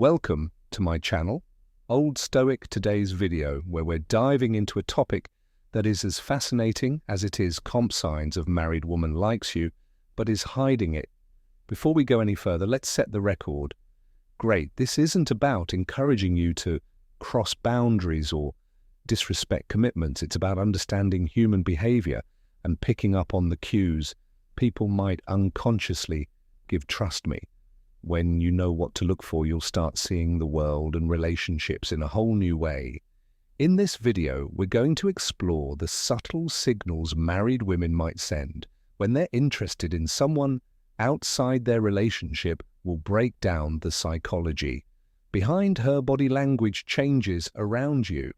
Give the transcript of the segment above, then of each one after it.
Welcome to my channel, Old Stoic Today's video, where we're diving into a topic that is as fascinating as it is comp signs of married woman likes you, but is hiding it. Before we go any further, let's set the record. Great, this isn't about encouraging you to cross boundaries or disrespect commitments. It's about understanding human behavior and picking up on the cues people might unconsciously give. Trust me. When you know what to look for, you'll start seeing the world and relationships in a whole new way. In this video, we're going to explore the subtle signals married women might send when they're interested in someone outside their relationship. Will break down the psychology behind her body language changes around you.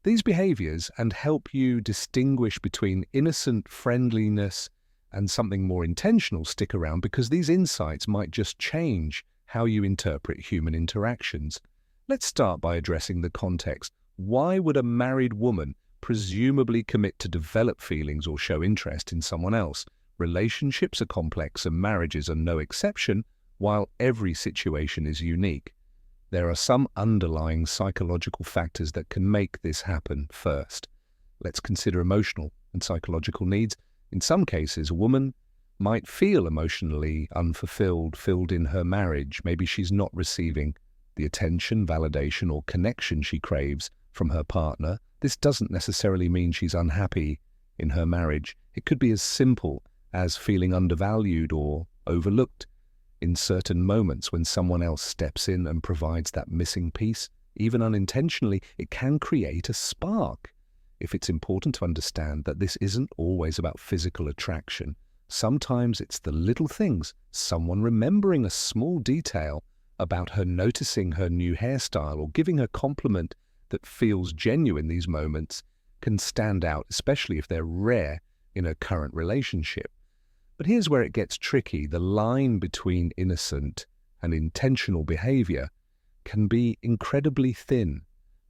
These behaviors and help you distinguish between innocent friendliness and something more intentional. Stick around because these insights might just change how you interpret human interactions. Let's start by addressing the context. Why would a married woman presumably commit to develop feelings or show interest in someone else? Relationships are complex and marriages are no exception, while every situation is unique. There are some underlying psychological factors that can make this happen. First, let's consider emotional and psychological needs. In some cases, a woman might feel emotionally unfulfilled in her marriage. Maybe she's not receiving the attention, validation, or connection she craves from her partner. This doesn't necessarily mean she's unhappy in her marriage. It could be as simple as feeling undervalued or overlooked in certain moments. When someone else steps in and provides that missing piece, even unintentionally, it can create a spark. It's important to understand that this isn't always about physical attraction. Sometimes it's the little things, someone remembering a small detail about her, noticing her new hairstyle, or giving her compliment that feels genuine. These moments can stand out, especially if they're rare in a current relationship. But here's where it gets tricky. The line between innocent and intentional behavior can be incredibly thin.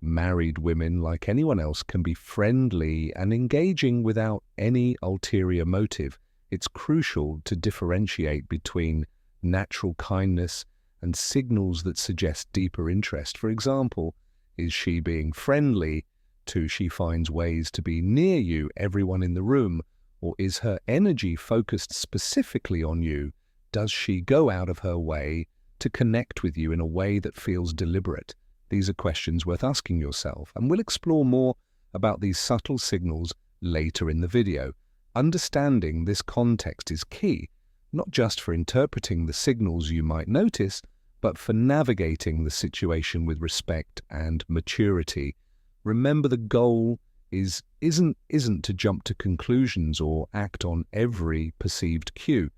Married women, like anyone else, can be friendly and engaging without any ulterior motive. It's crucial to differentiate between natural kindness and signals that suggest deeper interest. For example, is she being friendly to she finds ways to be near you, everyone in the room? Or is her energy focused specifically on you? Does she go out of her way to connect with you in a way that feels deliberate? These are questions worth asking yourself, and we'll explore more about these subtle signals later in the video. Understanding this context is key, not just for interpreting the signals you might notice, but for navigating the situation with respect and maturity. Remember, the goal isn't to jump to conclusions or act on every perceived cue.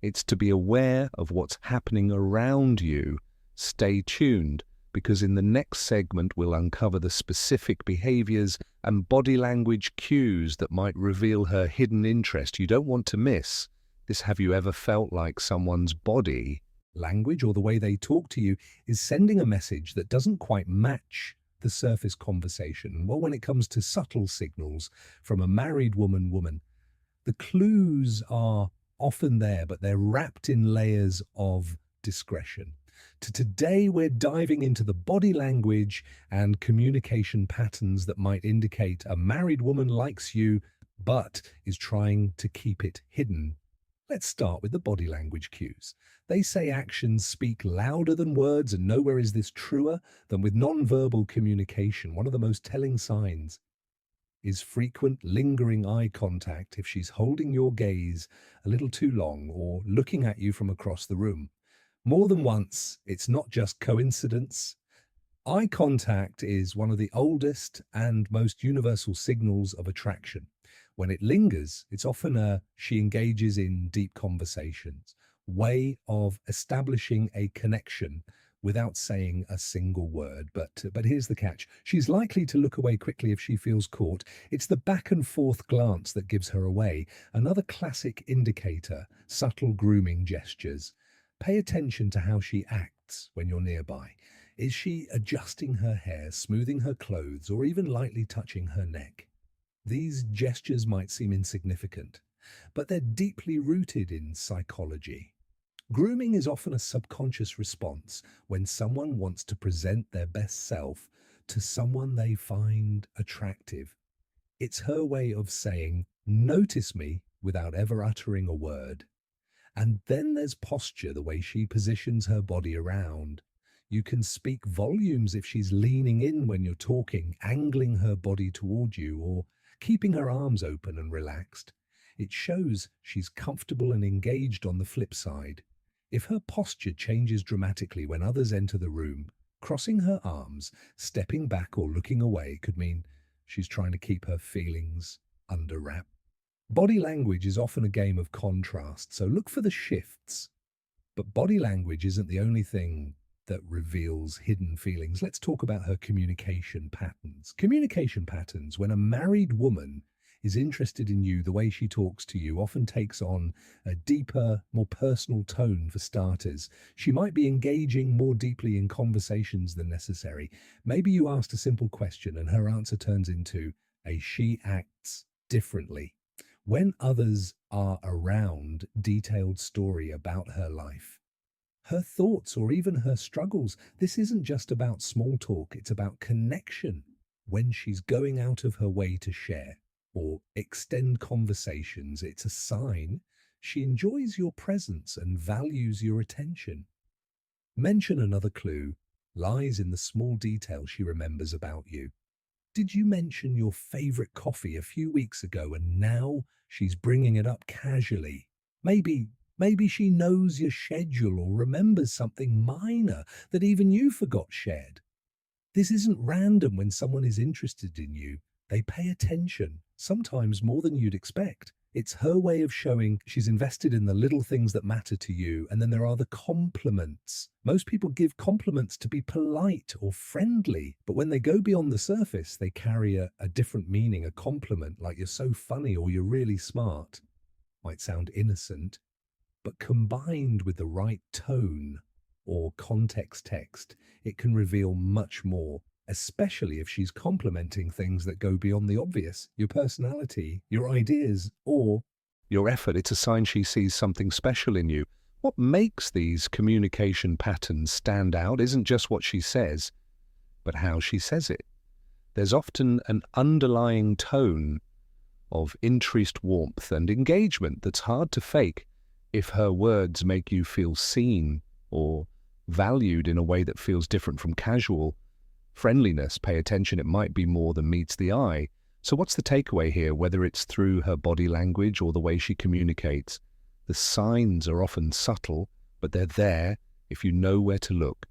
It's to be aware of what's happening around you. Stay tuned, because in the next segment we'll uncover the specific behaviors and body language cues that might reveal her hidden interest you don't want to miss this. Have you ever felt like someone's body language or the way they talk to you is sending a message that doesn't quite match the surface conversation? Well, when it comes to subtle signals from a married woman, the clues are often there, but they're wrapped in layers of discretion. Today, we're diving into the body language and communication patterns that might indicate a married woman likes you, but is trying to keep it hidden. Let's start with the body language cues. They say actions speak louder than words, and nowhere is this truer than with nonverbal communication. One of the most telling signs is frequent lingering eye contact. If she's holding your gaze a little too long or looking at you from across the room more than once, it's not just coincidence. Eye contact is one of the oldest and most universal signals of attraction. When it lingers, it's often she engages in deep conversations, way of establishing a connection without saying a single word. But here's the catch. She's likely to look away quickly if she feels caught. It's the back and forth glance that gives her away. Another classic indicator, subtle grooming gestures. Pay attention to how she acts when you're nearby. Is she adjusting her hair, smoothing her clothes, or even lightly touching her neck? These gestures might seem insignificant, but they're deeply rooted in psychology. Grooming is often a subconscious response when someone wants to present their best self to someone they find attractive. It's her way of saying, "Notice me," without ever uttering a word. And then there's posture, the way she positions her body around. You can speak volumes if she's leaning in when you're talking, angling her body toward you, or keeping her arms open and relaxed. It shows she's comfortable and engaged on the flip side. If her posture changes dramatically when others enter the room, crossing her arms, stepping back, or looking away could mean she's trying to keep her feelings under wraps. Body language is often a game of contrast, so look for the shifts. But body language isn't the only thing that reveals hidden feelings. Let's talk about her communication patterns. Communication patterns, when a married woman is interested in you, the way she talks to you often takes on a deeper, more personal tone for starters. She might be engaging more deeply in conversations than necessary. Maybe you asked a simple question and her answer turns into a "she acts differently." When others are around, detailed story about her life, her thoughts, or even her struggles. This isn't just about small talk, it's about connection. When she's going out of her way to share or extend conversations, it's a sign she enjoys your presence and values your attention. Mention another clue lies in the small detail she remembers about you. Did you mention your favorite coffee a few weeks ago and now she's bringing it up casually? Maybe she knows your schedule or remembers something minor that even you forgot shared. This isn't random. When someone is interested in you, they pay attention, sometimes more than you'd expect. It's her way of showing she's invested in the little things that matter to you. And then there are the compliments. Most people give compliments to be polite or friendly, but when they go beyond the surface, they carry a different meaning. A compliment like "you're so funny" or "you're really smart" might sound innocent, but combined with the right tone or context text, it can reveal much more, especially if she's complimenting things that go beyond the obvious: your personality, your ideas, or your effort. It's a sign she sees something special in you. What makes these communication patterns stand out isn't just what she says, but how she says it. There's often an underlying tone of interest, warmth, and engagement that's hard to fake. If her words make you feel seen or valued in a way that feels different from casual friendliness, pay attention. It might be more than meets the eye. So what's the takeaway here? Whether it's through her body language or the way she communicates, the signs are often subtle, but they're there if you know where to look.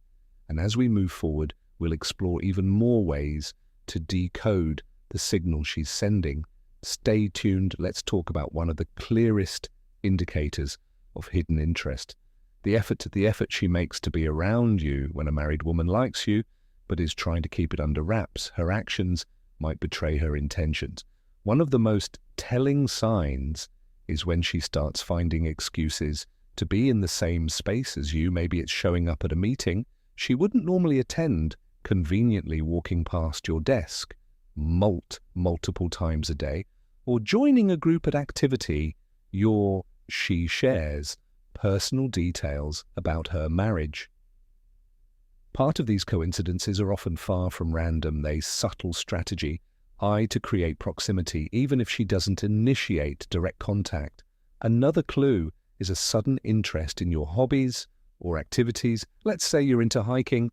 And as we move forward, we'll explore even more ways to decode the signal she's sending. Stay tuned. Let's talk about one of the clearest indicators of hidden interest. The effort she makes to be around you when a married woman likes you, but is trying to keep it under wraps. Her actions might betray her intentions. One of the most telling signs is when she starts finding excuses to be in the same space as you. Maybe it's showing up at a meeting she wouldn't normally attend, conveniently walking past your desk multiple times a day, or joining a group at activity she shares personal details about her marriage. Part of these coincidences are often far from random. They subtle strategy, to create proximity, even if she doesn't initiate direct contact. Another clue is a sudden interest in your hobbies or activities. Let's say you're into hiking,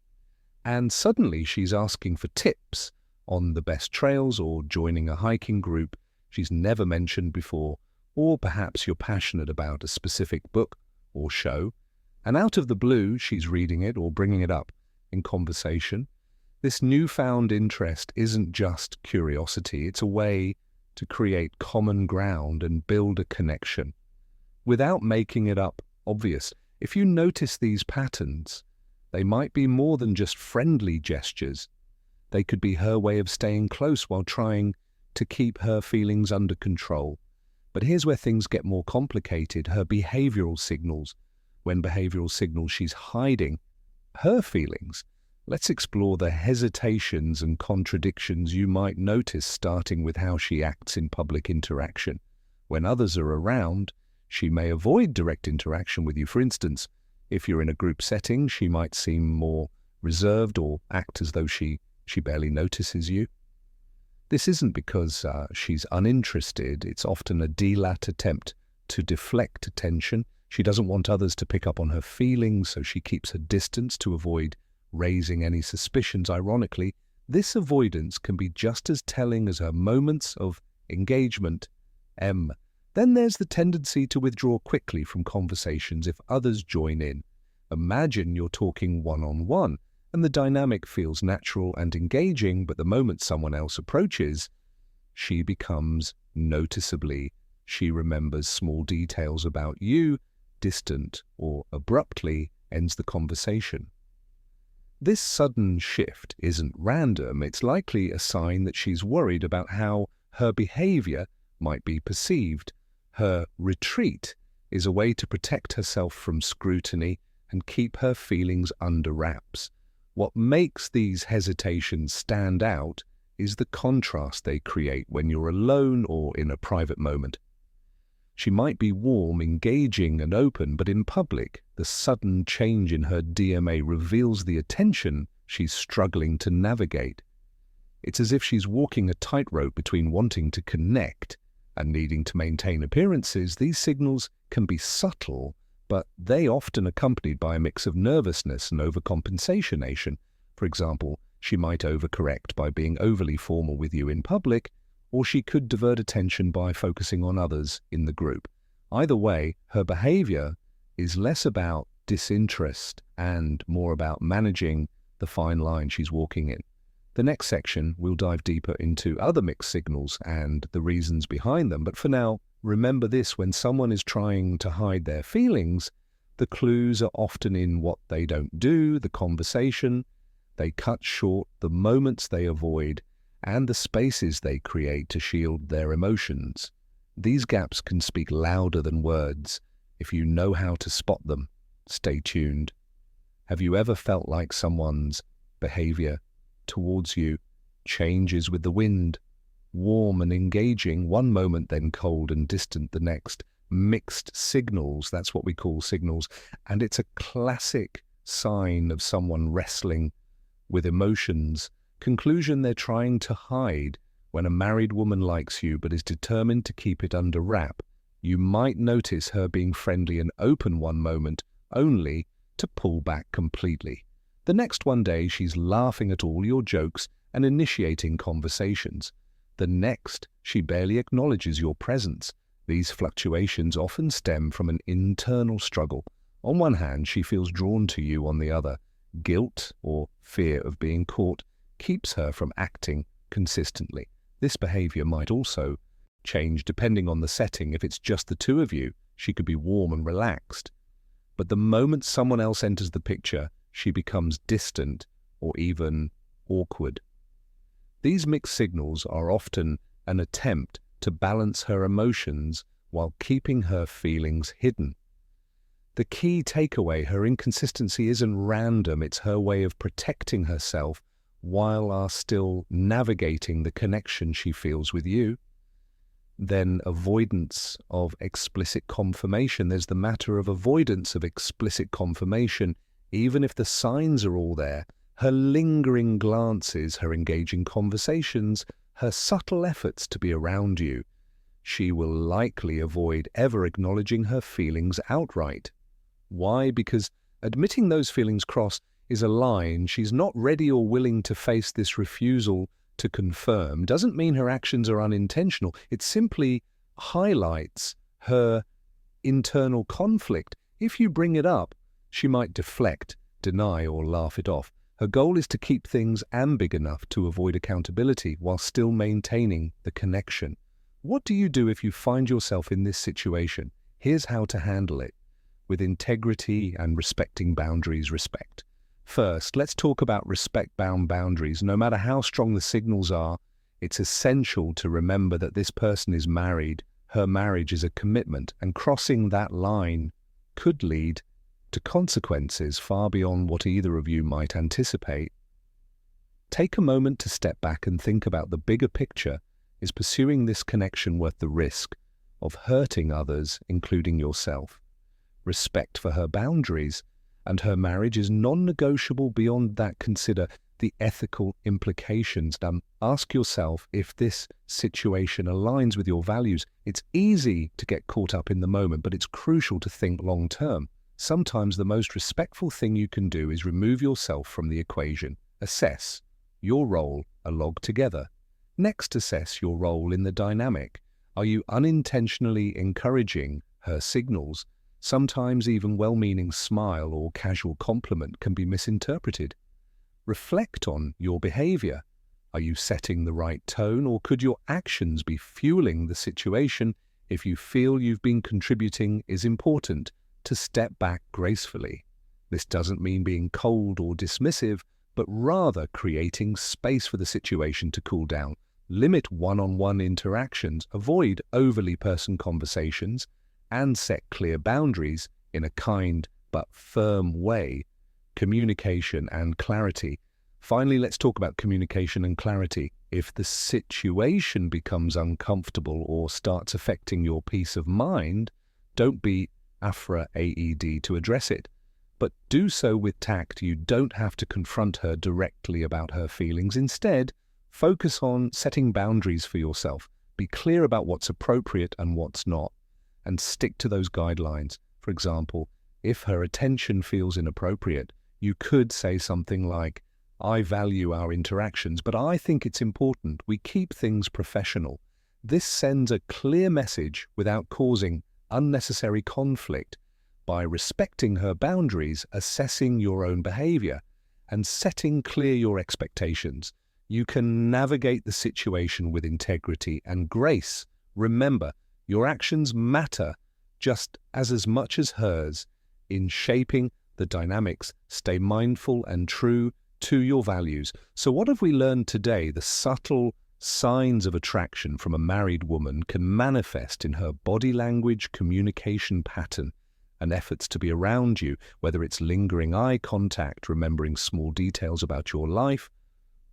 and suddenly she's asking for tips on the best trails or joining a hiking group she's never mentioned before. Or perhaps you're passionate about a specific book or show, and out of the blue she's reading it or bringing it up in conversation. This newfound interest isn't just curiosity, it's a way to create common ground and build a connection without making it up obvious. If you notice these patterns, they might be more than just friendly gestures. They could be her way of staying close while trying to keep her feelings under control. But here's where things get more complicated: her behavioral signals. When behavioral signals she's hiding her feelings. Let's explore the hesitations and contradictions you might notice, starting with how she acts in public interaction. When others are around, She may avoid direct interaction with you. For instance, if you're in a group setting, she might seem more reserved or act as though she barely notices you. This isn't because she's uninterested. It's often a delat attempt to deflect attention. She doesn't want others to pick up on her feelings, so she keeps her distance to avoid raising any suspicions. Ironically, this avoidance can be just as telling as her moments of engagement. M. Then there's the tendency to withdraw quickly from conversations if others join in. Imagine you're talking one-on-one, and the dynamic feels natural and engaging, but the moment someone else approaches, she becomes noticeably. She remembers small details about you, distant or abruptly ends the conversation. This sudden shift isn't random. It's likely a sign that she's worried about how her behavior might be perceived. Her retreat is a way to protect herself from scrutiny and keep her feelings under wraps. What makes these hesitations stand out is the contrast they create when you're alone or in a private moment. She might be warm, engaging, and open, but in public, the sudden change in her DMA reveals the attention she's struggling to navigate. It's as if she's walking a tightrope between wanting to connect and needing to maintain appearances. These signals can be subtle, but they often accompanied by a mix of nervousness and overcompensation. For example, she might overcorrect by being overly formal with you in public, or she could divert attention by focusing on others in the group. Either way, her behavior is less about disinterest and more about managing the fine line she's walking in. The next section, we'll dive deeper into other mixed signals and the reasons behind them. But for now, remember this: when someone is trying to hide their feelings, the clues are often in what they don't do, the conversation they cut short, the moments they avoid, and the spaces they create to shield their emotions. These gaps can speak louder than words. If you know how to spot them, stay tuned. Have you ever felt like someone's behavior towards you changes with the wind? Warm and engaging one moment, then cold and distant the next. Mixed signals, that's what we call signals. And it's a classic sign of someone wrestling with emotions. Conclusion: they're trying to hide. When a married woman likes you but is determined to keep it under wrap, you might notice her being friendly and open one moment, only to pull back completely. The next one day, she's laughing at all your jokes and initiating conversations. The next, she barely acknowledges your presence. These fluctuations often stem from an internal struggle. On one hand, she feels drawn to you. On the other, guilt or fear of being caught keeps her from acting consistently. This behavior might also change depending on the setting. If it's just the two of you, she could be warm and relaxed. But the moment someone else enters the picture, she becomes distant or even awkward. These mixed signals are often an attempt to balance her emotions while keeping her feelings hidden. The key takeaway: her inconsistency isn't random. It's her way of protecting herself while still navigating the connection she feels with you. Then avoidance of explicit confirmation. There's the matter of avoidance of explicit confirmation. Even if the signs are all there, her lingering glances, her engaging conversations, her subtle efforts to be around you, she will likely avoid ever acknowledging her feelings outright. Why? Because admitting those feelings cross is a line. She's not ready or willing to face this refusal to confirm. Doesn't mean her actions are unintentional. It simply highlights her internal conflict. If you bring it up, she might deflect, deny, or laugh it off. Her goal is to keep things ambiguous enough to avoid accountability while still maintaining the connection. What do you do if you find yourself in this situation? Here's how to handle it with integrity and respecting boundaries. Respect. First, let's talk about respect-bound boundaries. No matter how strong the signals are, it's essential to remember that this person is married. Her marriage is a commitment, and crossing that line could lead to consequences far beyond what either of you might anticipate. Take a moment to step back and think about the bigger picture. Is pursuing this connection worth the risk? of hurting others, including yourself. Respect for her boundaries and her marriage is non-negotiable. Beyond that, consider the ethical implications. Ask yourself if this situation aligns with your values. It's easy to get caught up in the moment, but it's crucial to think long-term. Sometimes the most respectful thing you can do is remove yourself from the equation. Assess your role altogether. Next, assess your role in the dynamic. Are you unintentionally encouraging her signals? Sometimes even well-meaning smile or casual compliment can be misinterpreted. Reflect on your behavior. Are you setting the right tone, or could your actions be fueling the situation? If you feel you've been contributing, it's important to step back gracefully. This doesn't mean being cold or dismissive, but rather creating space for the situation to cool down. Limit one-on-one interactions, avoid overly personal conversations, and set clear boundaries in a kind but firm way. Communication and clarity. Finally, let's talk about communication and clarity. If the situation becomes uncomfortable or starts affecting your peace of mind, don't be afraid to address it, but do so with tact. You don't have to confront her directly about her feelings. Instead, focus on setting boundaries for yourself. Be clear about what's appropriate and what's not, and stick to those guidelines. For example, if her attention feels inappropriate, you could say something like, "I value our interactions, but I think it's important we keep things professional." This sends a clear message without causing unnecessary conflict. By respecting her boundaries, assessing your own behavior, and setting clear your expectations, you can navigate the situation with integrity and grace. Remember, your actions matter just as much as hers in shaping the dynamics. Stay mindful and true to your values. So what have we learned today? The subtle signs of attraction from a married woman can manifest in her body language, communication pattern, and efforts to be around you, whether it's lingering eye contact, remembering small details about your life,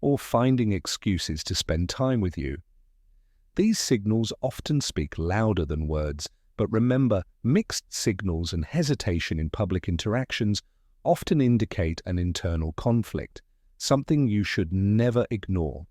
or finding excuses to spend time with you. These signals often speak louder than words, but remember, mixed signals and hesitation in public interactions often indicate an internal conflict, something you should never ignore.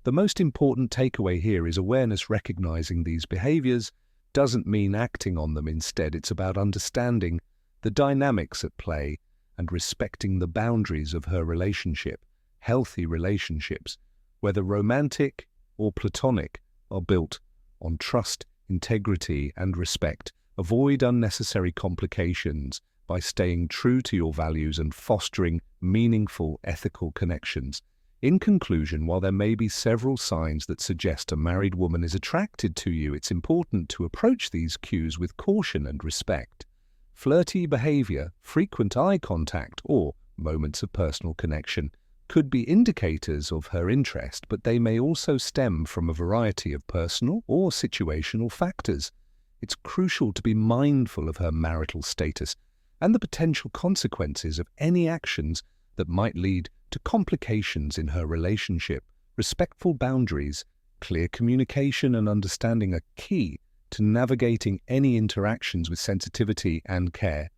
The most important takeaway here is awareness. Recognizing these behaviors doesn't mean acting on them. Instead, it's about understanding the dynamics at play and respecting the boundaries of her relationship. Healthy relationships, whether romantic or platonic, are built on trust, integrity, and respect. Avoid unnecessary complications by staying true to your values and fostering meaningful, ethical connections. In conclusion, while there may be several signs that suggest a married woman is attracted to you, it's important to approach these cues with caution and respect. Flirty behavior, frequent eye contact, or moments of personal connection could be indicators of her interest, but they may also stem from a variety of personal or situational factors. It's crucial to be mindful of her marital status and the potential consequences of any actions that might lead to complications in her relationship. Respectful boundaries, clear communication, and understanding are key to navigating any interactions with sensitivity and care.